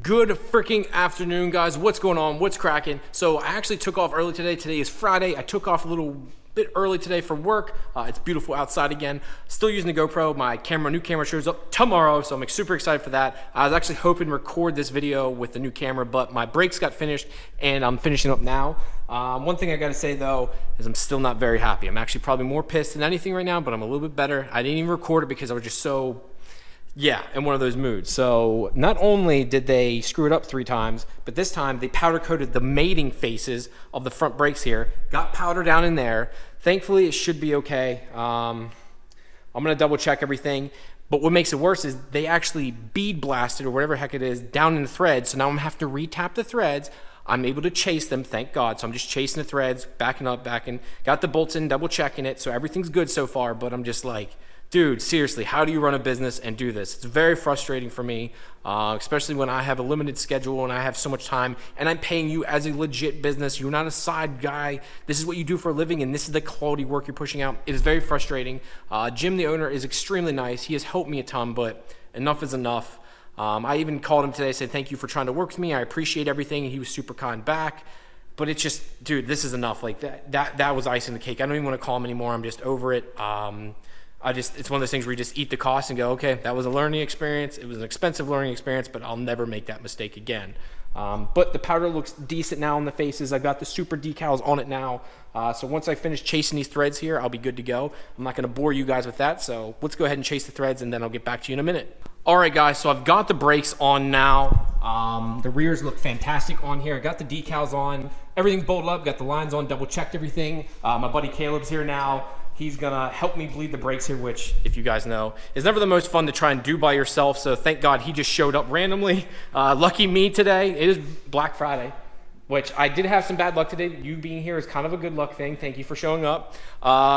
Good freaking afternoon, guys. What's going on? What's cracking? So I actually took off early today. Today is Friday. I took off a little bit early today for work. It's beautiful outside again. Still using the GoPro. My new camera shows up tomorrow, so I'm super excited for that. I was actually hoping to record this video with the new camera, but my brakes got finished and I'm finishing up now. One thing I gotta say though is I'm still not very happy. I'm actually probably more pissed than anything right now, but I'm a little bit better. I didn't even record it because I was just so in one of those moods. So not only did they screw it up 3 times, but this time they powder coated the mating faces of the front brakes here. Got powder down in there. Thankfully, it should be okay. I'm gonna double check everything. But what makes it worse is they actually bead blasted or whatever heck it is down in the threads. So now I'm gonna have to re-tap the threads. I'm able to chase them, thank God. So I'm just chasing the threads, backing up, got the bolts in, double checking it. So everything's good so far, but I'm just like, dude, seriously, how do you run a business and do this? It's very frustrating for me, especially when I have a limited schedule and I have so much time and I'm paying you as a legit business. You're not a side guy. This is what you do for a living and this is the quality work you're pushing out. It is very frustrating. Jim, the owner, is extremely nice. He has helped me a ton, but enough is enough. I even called him today, said thank you for trying to work with me. I appreciate everything. And he was super kind back. But it's just, dude, this is enough. Like that was icing the cake. I don't even want to call him anymore. I'm just over it. It's one of those things where you just eat the cost and go, okay, that was a learning experience. It was an expensive learning experience, but I'll never make that mistake again. But the powder looks decent now on the faces. I've got the Supra decals on it now. So once I finish chasing these threads here, I'll be good to go. I'm not gonna bore you guys with that. So let's go ahead and chase the threads and then I'll get back to you in a minute. All right, guys, so I've got the brakes on now. The rears look fantastic on here. I got the decals on. Everything's bolted up, got the lines on, double checked everything. My buddy Caleb's here now. He's gonna help me bleed the brakes here, which, if you guys know, is never the most fun to try and do by yourself. So thank God he just showed up randomly. Lucky me today. It is Black Friday, which I did have some bad luck today. You being here is kind of a good luck thing. Thank you for showing up.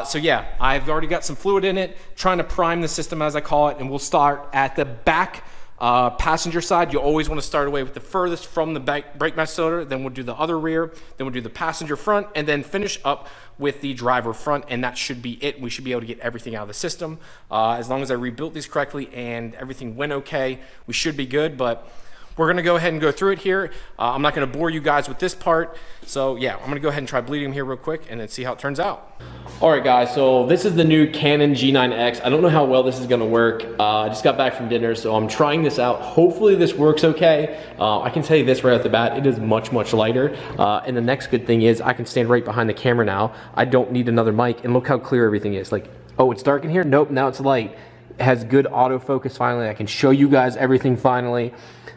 So yeah, I've already got some fluid in it, trying to prime the system as I call it, and we'll start at the back passenger side. You always want to start away with the furthest from the brake master cylinder, then we'll do the other rear, then we'll do the passenger front, and then finish up with the driver front, and that should be it. We should be able to get everything out of the system. As long as I rebuilt these correctly and everything went okay, we should be good, but we're gonna go ahead and go through it here. I'm not gonna bore you guys with this part. So yeah, I'm gonna go ahead and try bleeding them here real quick and then see how it turns out. All right, guys, so this is the new Canon G9X. I don't know how well this is gonna work. I just got back from dinner, so I'm trying this out. Hopefully this works okay. I can tell you this right off the bat, it is much, much lighter. And the next good thing is I can stand right behind the camera now. I don't need another mic, and look how clear everything is. Like, oh, it's dark in here? Nope, now it's light. It has good autofocus finally. I can show you guys everything finally.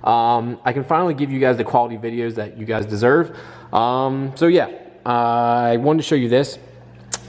I can finally give you guys the quality videos that you guys deserve. So yeah, I wanted to show you this.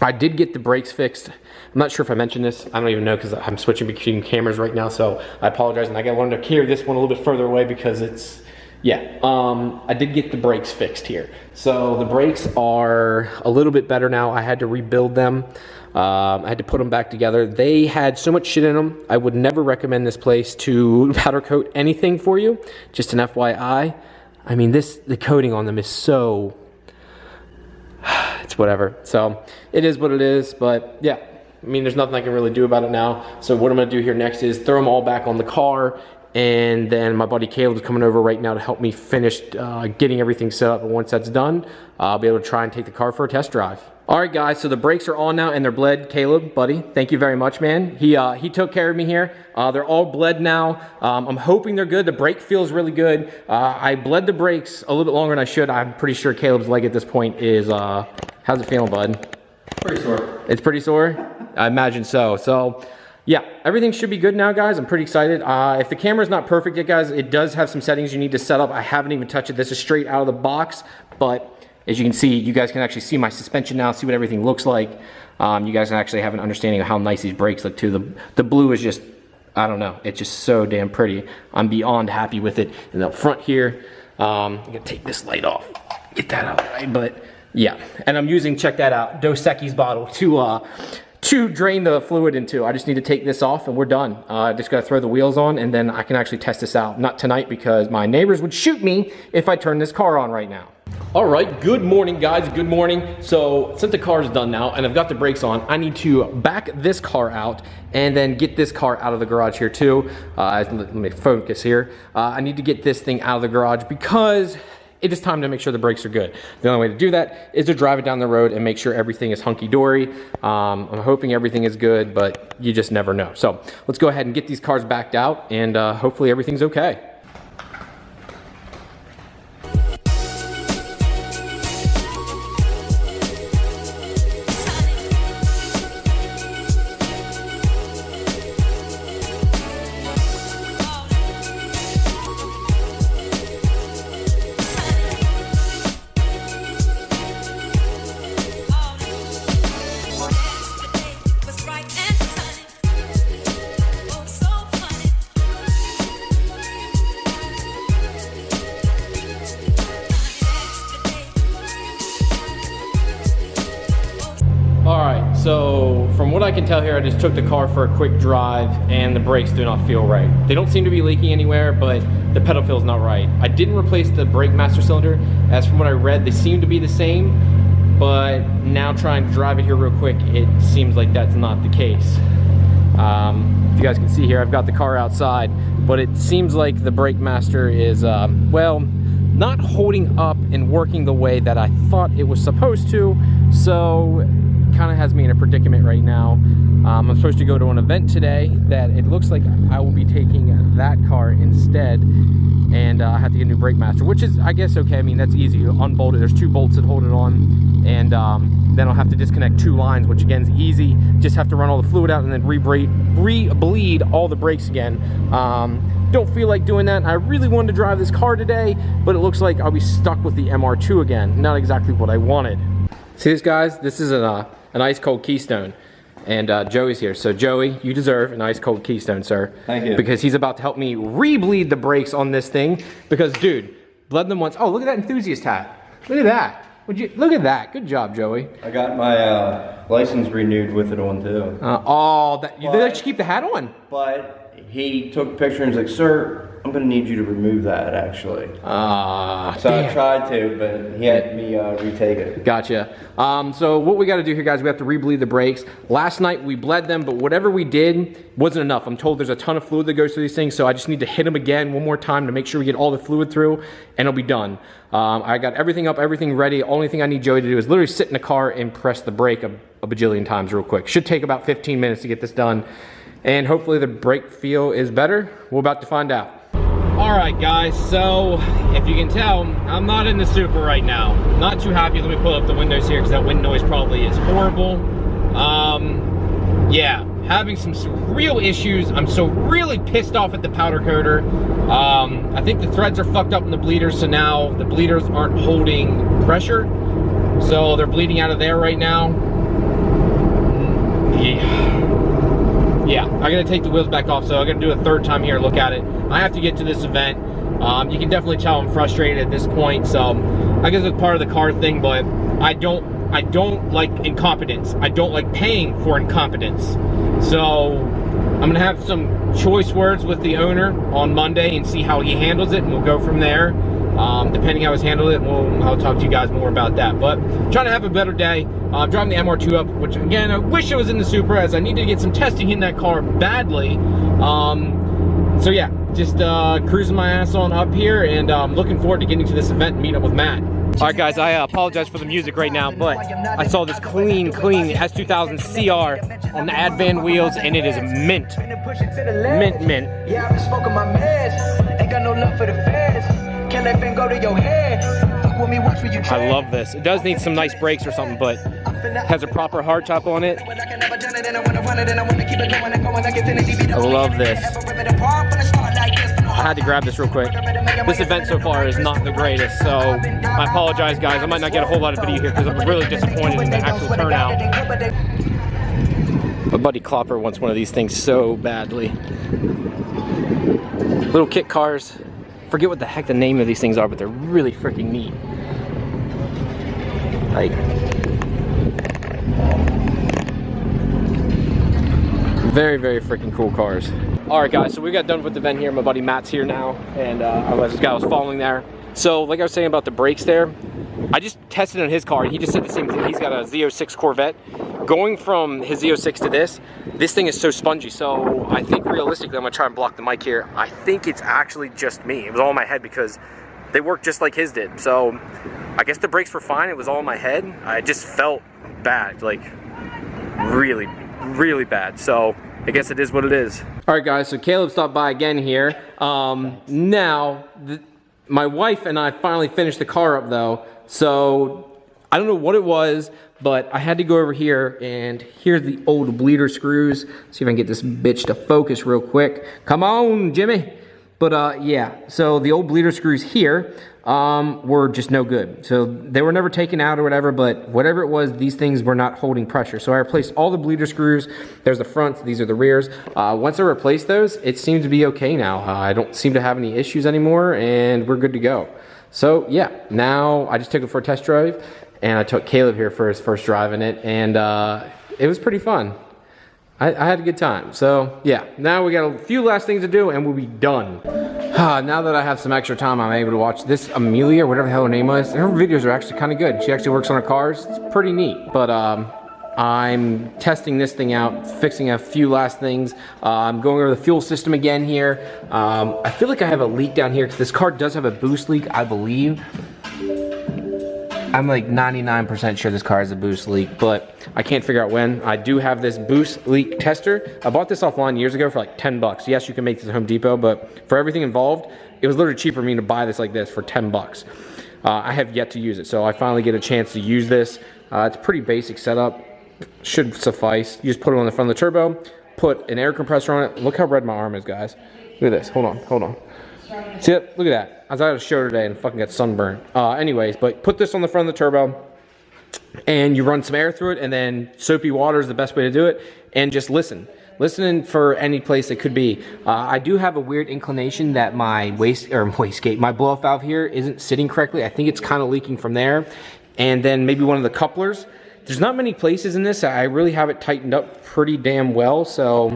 I did get the brakes fixed. I'm not sure if I mentioned this. I don't even know because I'm switching between cameras right now, so I apologize. And I wanted to carry this one a little bit further away because it's, I did get the brakes fixed here. So the brakes are a little bit better now. I had to rebuild them. I had to put them back together. They had so much shit in them. I would never recommend this place to powder coat anything for you. Just an FYI. I mean, the coating on them is so, it's whatever. So it is what it is, but yeah. I mean, there's nothing I can really do about it now. So what I'm gonna do here next is throw them all back on the car, and then my buddy Caleb is coming over right now to help me finish getting everything set up. And once that's done, I'll be able to try and take the car for a test drive. All right, guys, so the brakes are on now and they're bled. Caleb, buddy, thank you very much, man. He took care of me here. They're all bled now. I'm hoping they're good. The brake feels really good. I bled the brakes a little bit longer than I should. I'm pretty sure Caleb's leg at this point is, how's it feeling, bud? Pretty sore. It's pretty sore? I imagine so. So yeah, everything should be good now, guys. I'm pretty excited. If the camera's not perfect yet, guys, it does have some settings you need to set up. I haven't even touched it. This is straight out of the box, but as you can see, you guys can actually see my suspension now, see what everything looks like. You guys can actually have an understanding of how nice these brakes look too. The blue is just, I don't know, it's just so damn pretty. I'm beyond happy with it. And up front here, I'm gonna take this light off, get that out, right? But yeah, and I'm using, check that out, Dos Equis bottle to drain the fluid into. I just need to take this off and we're done. I just gotta throw the wheels on and then I can actually test this out. Not tonight because my neighbors would shoot me if I turn this car on right now. All right, good morning guys, good morning. So since the car is done now and I've got the brakes on, I need to back this car out and then get this car out of the garage here too. Let me focus here. I need to get this thing out of the garage because it is time to make sure the brakes are good. The only way to do that is to drive it down the road and make sure everything is hunky-dory. I'm hoping everything is good, but you just never know. So let's go ahead and get these cars backed out and hopefully everything's okay. Alright, so from what I can tell here, I just took the car for a quick drive and the brakes do not feel right. They don't seem to be leaking anywhere, but the pedal feels not right. I didn't replace the brake master cylinder, as from what I read, they seem to be the same, but now trying to drive it here real quick, it seems like that's not the case. If you guys can see here, I've got the car outside, but it seems like the brake master is, well, not holding up and working the way that I thought it was supposed to, so kind of has me in a predicament right now. I'm supposed to go to an event today that it looks like I will be taking that car instead, and I have to get a new brake master, which is, I guess, okay. I mean, that's easy. You unbolt it. There's 2 bolts that hold it on, and then I'll have to disconnect 2 lines, which again is easy. Just have to run all the fluid out and then re-bleed all the brakes again. Don't feel like doing that. I really wanted to drive this car today, but it looks like I'll be stuck with the MR2 again. Not exactly what I wanted. See this, guys? This is an ice cold Keystone, and Joey's here. So Joey, you deserve an ice cold Keystone, sir. Thank you. Because he's about to help me re-bleed the brakes on this thing. Because, dude, bled them once. Oh, look at that enthusiast hat. Look at that. Look at that. Good job, Joey. I got my license renewed with it on too. They let you keep the hat on. But he took a picture and was like, "Sir, I'm gonna need you to remove that actually." So damn. I tried to, but he had me retake it. Gotcha. So what we gotta do here, guys, we have to re-bleed the brakes. Last night we bled them, but whatever we did wasn't enough. I'm told there's a ton of fluid that goes through these things, so I just need to hit them again one more time to make sure we get all the fluid through, and it'll be done. I got everything up, everything ready. Only thing I need Joey to do is literally sit in the car and press the brake a bajillion times real quick. Should take about 15 minutes to get this done, and hopefully the brake feel is better. We're about to find out. All right, guys, so if you can tell, I'm not in the Supra right now. Not too happy. Let me pull up the windows here because that wind noise probably is horrible. Yeah, having some real issues. I'm so really pissed off at the powder coater. I think the threads are fucked up in the bleeders, so now the bleeders aren't holding pressure. So they're bleeding out of there right now. Yeah, I gotta take the wheels back off, so I'm gonna do a third time here and look at it. I have to get to this event. You can definitely tell I'm frustrated at this point, so I guess it's part of the car thing, but I don't like incompetence. I don't like paying for incompetence. So I'm gonna have some choice words with the owner on Monday and see how he handles it, and we'll go from there. Depending how he's handled it, I'll talk to you guys more about that. But I'm trying to have a better day. Driving the MR2 up, which again, I wish it was in the Supra, as I need to get some testing in that car badly. So yeah, just cruising my ass on up here, and looking forward to getting to this event and meeting up with Matt. All right, guys, I apologize for the music right now, but I saw this clean S2000 CR on the Advan wheels, and it is mint. Mint. Yeah, I've been smoking my meds. Ain't got no love for the feds. Can that thing go to your head? Fuck with me, watch where you I love this. It does need some nice brakes or something, but it has a proper hardtop on it. I love this. I had to grab this real quick. This event so far is not the greatest, so I apologize, guys. I might not get a whole lot of video here because I'm really disappointed in the actual turnout. My buddy Caliper wants one of these things so badly. Little kit cars. Forget what the heck the name of these things are, but they're really freaking neat. Like, very, very freaking cool cars. All right, guys, so we got done with the event here. My buddy Matt's here now, and I was following there. So, like I was saying about the brakes there, I just tested on his car, and he just said the same thing. He's got a Z06 Corvette. Going from his Z06 to this thing is so spongy. So I think realistically, I'm gonna try and block the mic here. I think it's actually just me. It was all in my head because they work just like his did. So I guess the brakes were fine. It was all in my head. I just felt bad, like really, really bad. So I guess it is what it is. All right, guys, so Caleb stopped by again here. Now, my wife and I finally finished the car up though. So I don't know what it was, but I had to go over here, and here's the old bleeder screws. See if I can get this bitch to focus real quick. Come on, Jimmy. But yeah, so the old bleeder screws here were just no good. So they were never taken out or whatever, but whatever it was, these things were not holding pressure. So I replaced all the bleeder screws. There's the fronts, these are the rears. Once I replaced those, it seemed to be okay now. I don't seem to have any issues anymore, and we're good to go. So yeah, now I just took it for a test drive, and I took Caleb here for his first drive in it, and it was pretty fun. I had a good time. So yeah, now we got a few last things to do and we'll be done. Now that I have some extra time, I'm able to watch this Amelia, whatever the hell her name is. Her videos are actually kind of good. She actually works on her cars. It's pretty neat. But I'm testing this thing out, fixing a few last things. I'm going over the fuel system again here. I feel like I have a leak down here because this car does have a boost leak, I believe. I'm like 99% sure this car has a boost leak, but I can't figure out when. I do have this boost leak tester. I bought this offline years ago for like 10 bucks. Yes, you can make this at Home Depot, but for everything involved, it was literally cheaper for me to buy this like this for 10 bucks. I have yet to use it, so I finally get a chance to use this. It's a pretty basic setup. Should suffice. You just put it on the front of the turbo, put an air compressor on it. Look how red my arm is, guys. Look at this. Hold on. See it? Look at that. I was at a show today and fucking got sunburned. Anyways, but put this on the front of the turbo and you run some air through it, and then soapy water is the best way to do it, and just listen. Listening for any place it could be. I do have a weird inclination that my wastegate, my blow off valve here isn't sitting correctly. I think it's kind of leaking from there. And then maybe one of the couplers. There's not many places in this. I really have it tightened up pretty damn well. So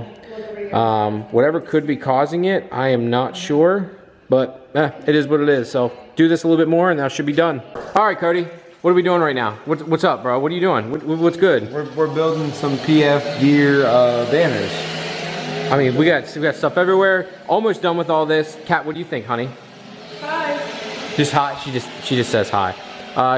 whatever could be causing it, I am not sure. But it is what it is. So do this a little bit more and that should be done. All right, Cody, what are we doing right now? What's up, bro? What are you doing? What's good? We're building some PF gear banners. I mean, we got stuff everywhere. Almost done with all this. Kat, what do you think, honey? Hi. Just hi. She just says hi.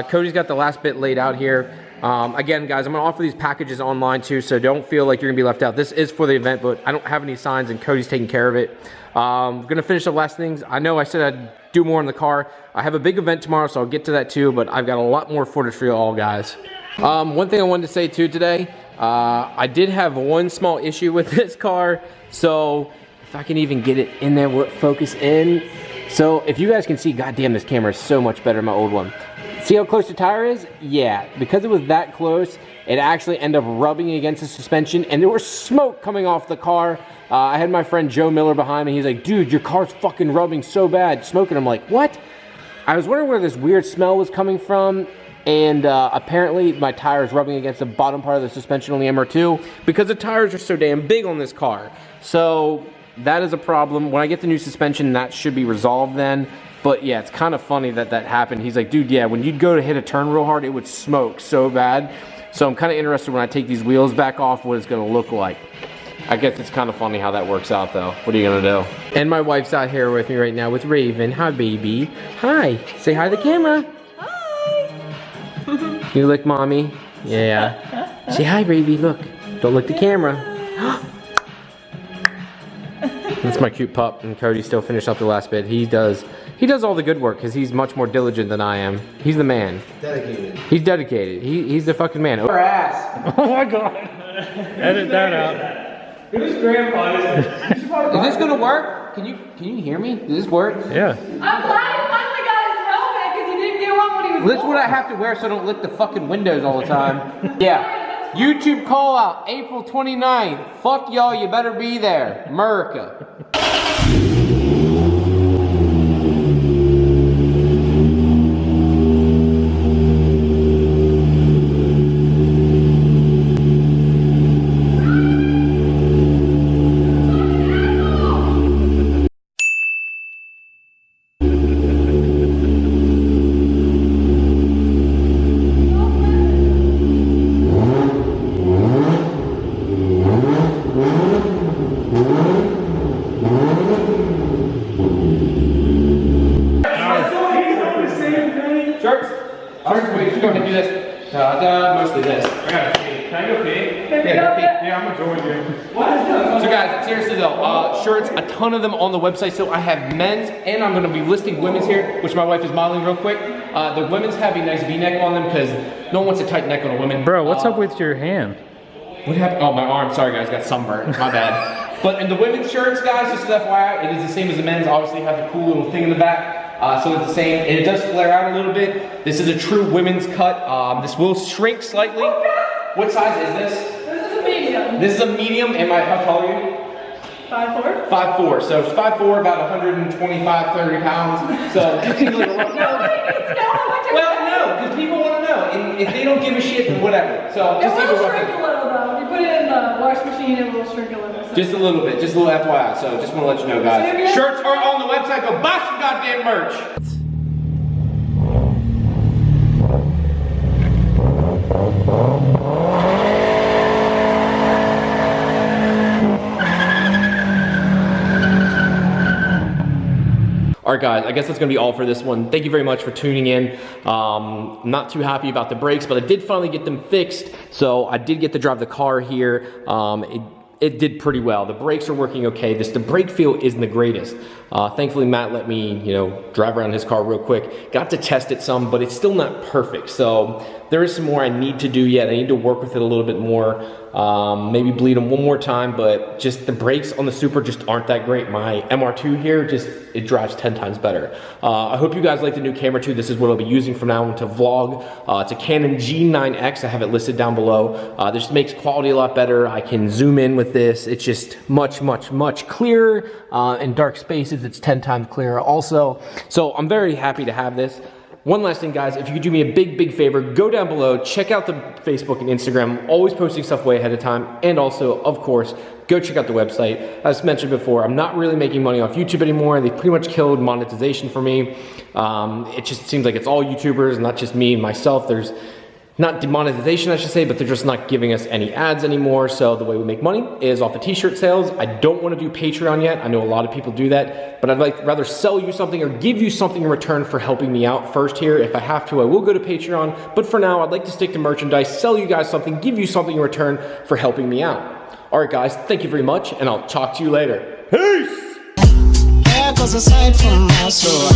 Cody's got the last bit laid out here. Again, guys, I'm gonna offer these packages online too, so don't feel like you're gonna be left out. This is for the event, but I don't have any signs and Cody's taking care of it. I'm gonna finish the last things. I know I said I'd do more in the car. I have a big event tomorrow, so I'll get to that too, but I've got a lot more footage for you all, guys. One thing I wanted to say too today, I did have one small issue with this car, so if I can even get it in there, focus in. So if you guys can see, goddamn, this camera is so much better than my old one. See how close the tire is? Yeah, because it was that close, it actually ended up rubbing against the suspension, and there was smoke coming off the car. I had my friend Joe Miller behind me. He's like, dude, your car's fucking rubbing so bad, smoking. I'm like, what? I was wondering where this weird smell was coming from, and apparently my tire is rubbing against the bottom part of the suspension on the MR2 because the tires are so damn big on this car. So that is a problem. When I get the new suspension, that should be resolved then. But yeah, it's kind of funny that that happened. He's like, dude, yeah, when you'd go to hit a turn real hard, it would smoke so bad. So I'm kind of interested when I take these wheels back off what it's going to look like. I guess it's kind of funny how that works out, though. What are you going to do? And my wife's out here with me right now with Raven. Hi, baby. Hi. Say hi to the camera. Hi. You lick mommy? Yeah. Say hi, baby. Look. Don't lick the camera. That's my cute pup, and Cody still finished up the last bit. He does all the good work because he's much more diligent than I am. He's the man. Dedicated. He's dedicated. He's the fucking man. Our ass. Oh my god. Edit that out. Whose grandpa is it? Is this gonna work? Can you hear me? Does this work? I'm Yeah. glad he finally got his helmet because he didn't get one when he was That's what I have to wear so I don't lick the fucking windows all the time. Yeah. YouTube call out April 29th. Fuck y'all, you better be there. America. Shirts, wait, just go ahead and do this. Mostly this. I gotta pee. Can I go pee? Yeah, I'm gonna join you. So guys, seriously though, shirts, a ton of them on the website. So I have men's, and I'm gonna be listing women's here, which my wife is modeling real quick. The women's have a nice V-neck on them because no one wants a tight neck on a woman. Bro, what's up with your hand? What happened? Oh, my arm. Sorry guys, got sunburned. My bad. But in the women's shirts, guys, just an FYI, it is the same as the men's. Obviously, have the cool little thing in the back. So it's the same, and it does flare out a little bit. This is a true women's cut. This will shrink slightly. What size is this? This is a medium. This is a medium. How tall are you? 5'4". 5'4". So it's 5'4", about 125, 30 pounds. So just seems like a lot. Nobody needs to know how much I Well, no, because people want to know. And if they don't give a shit, then whatever. So It just will shrink a little though. If you put it in the wash machine, it will shrink a little. So. Just a little bit, just a little FYI. So just want to let you know, guys. Shirts are on the website. Go buy some goddamn merch. All right, guys, I guess that's gonna be all for this one. Thank you very much for tuning in. I'm not too happy about the brakes, but I did finally get them fixed. So I did get to drive the car here. It did pretty well. The brakes are working okay. The brake feel isn't the greatest. Thankfully, Matt let me, drive around his car real quick. Got to test it some, but it's still not perfect. So there is some more I need to do yet. I need to work with it a little bit more. Maybe bleed them one more time, but just the brakes on the Supra just aren't that great. My MR2 here, it drives 10 times better. I hope you guys like the new camera too. This is what I'll be using from now on to vlog. It's a Canon G9X. I have it listed down below. This just makes quality a lot better. I can zoom in with this. It's just much, much, much clearer. In dark spaces, it's 10 times clearer also. So I'm very happy to have this. One last thing, guys, if you could do me a big favor, go down below, check out the Facebook and Instagram. I'm always posting stuff way ahead of time. And also, of course, go check out the website. As mentioned before, I'm not really making money off YouTube anymore. They pretty much killed monetization for me. It just seems like it's all YouTubers, not just me and myself. There's not demonetization, I should say, but they're just not giving us any ads anymore. So the way we make money is off the t-shirt sales. I don't want to do Patreon yet. I know a lot of people do that, but I'd rather sell you something or give you something in return for helping me out first here. If I have to, I will go to Patreon, but for now, I'd like to stick to merchandise, sell you guys something, give you something in return for helping me out. All right, guys, thank you very much, and I'll talk to you later. Peace! There goes a sight from my soul.